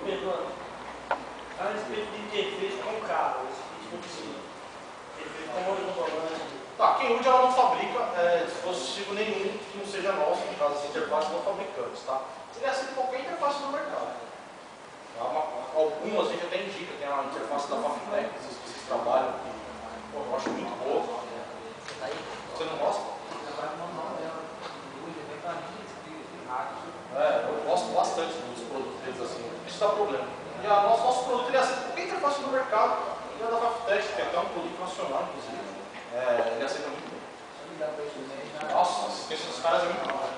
perdoando. A respeito de interface com o carro, esse tipo de interface com o volante. Tá, quem usa ela não fabrica dispositivo nenhum que não seja nosso, no caso as interfaces não fabricantes, tá? Seria assim qualquer interface no mercado. Algumas a gente até indica, tem a interface da Fafitec, que vocês trabalham, que pô, eu acho muito boa. Você não gosta? Eu gosto bastante dos produtos deles assim, isso dá problema. E nosso produto ele aceita qualquer interface no mercado, e a da Fafitec, que é até um produto nacional, inclusive, ele aceita muito bem. Nossa, a assistência dos caras é muito boa.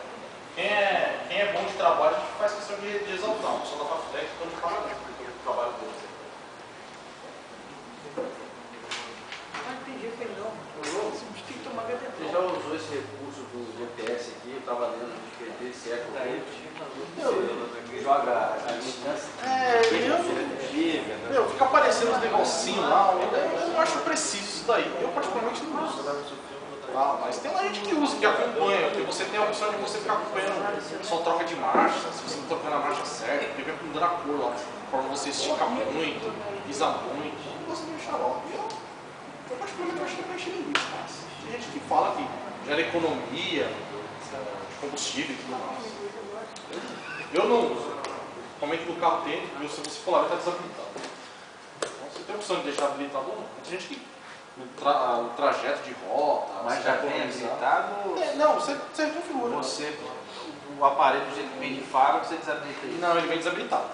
Quem é bom de trabalho, a gente faz questão de exaltar. O pessoal da Fafitec, todo mundo parabéns pelo trabalho deles. Não entendi, foi não. Você tem que tomar HDT. Você já usou esse recurso do GPS aqui? Eu estava lendo no GPT, se é que joga a distância. Fica aparecendo uns negocinhos lá, eu não acho preciso isso daí. Eu particularmente não uso. Mas tem uma gente que usa, que acompanha, porque você tem a opção de você ficar acompanhando só troca de marcha, se você não tocando a marcha certa, porque vem mudando a cor lá, para você esticar muito, pisar muito. Eu gosto de xarope. Eu particularmente acho que é pra encher linguiça, mas tem gente que fala que gera economia de combustível e tudo mais. Eu não uso. Realmente no carro tem, se você for lá, vai estar desabilitado. Então você tem a opção de deixar habilitado ou não. Tem gente que no trajeto de rota, mas já vem habilitado? Não, você configura. O aparelho do jeito que vem de fábrica, você desabilita isso? Não, ele vem desabilitado.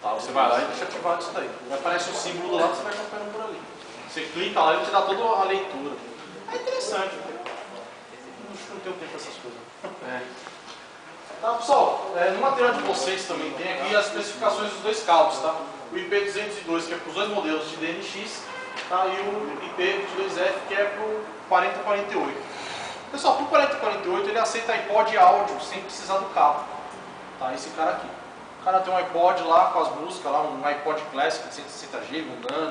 Tá, você vai lá e deixa ativado isso daí. Aparece o símbolo do lado, você vai acompanhando por ali. Você clica lá e ele te dá toda a leitura. É interessante. Não tenho tempo para essas coisas. Tá, pessoal, no material de vocês também tem aqui as especificações dos dois cabos, tá? O IP202, que é para os dois modelos de DNX, tá? E o IP22F, que é para o 4048. Pessoal, para o 4048 ele aceita iPod áudio sem precisar do cabo. Tá? Esse cara aqui. O cara tem um iPod lá com as músicas, lá, um iPod Classic de 160 GB, um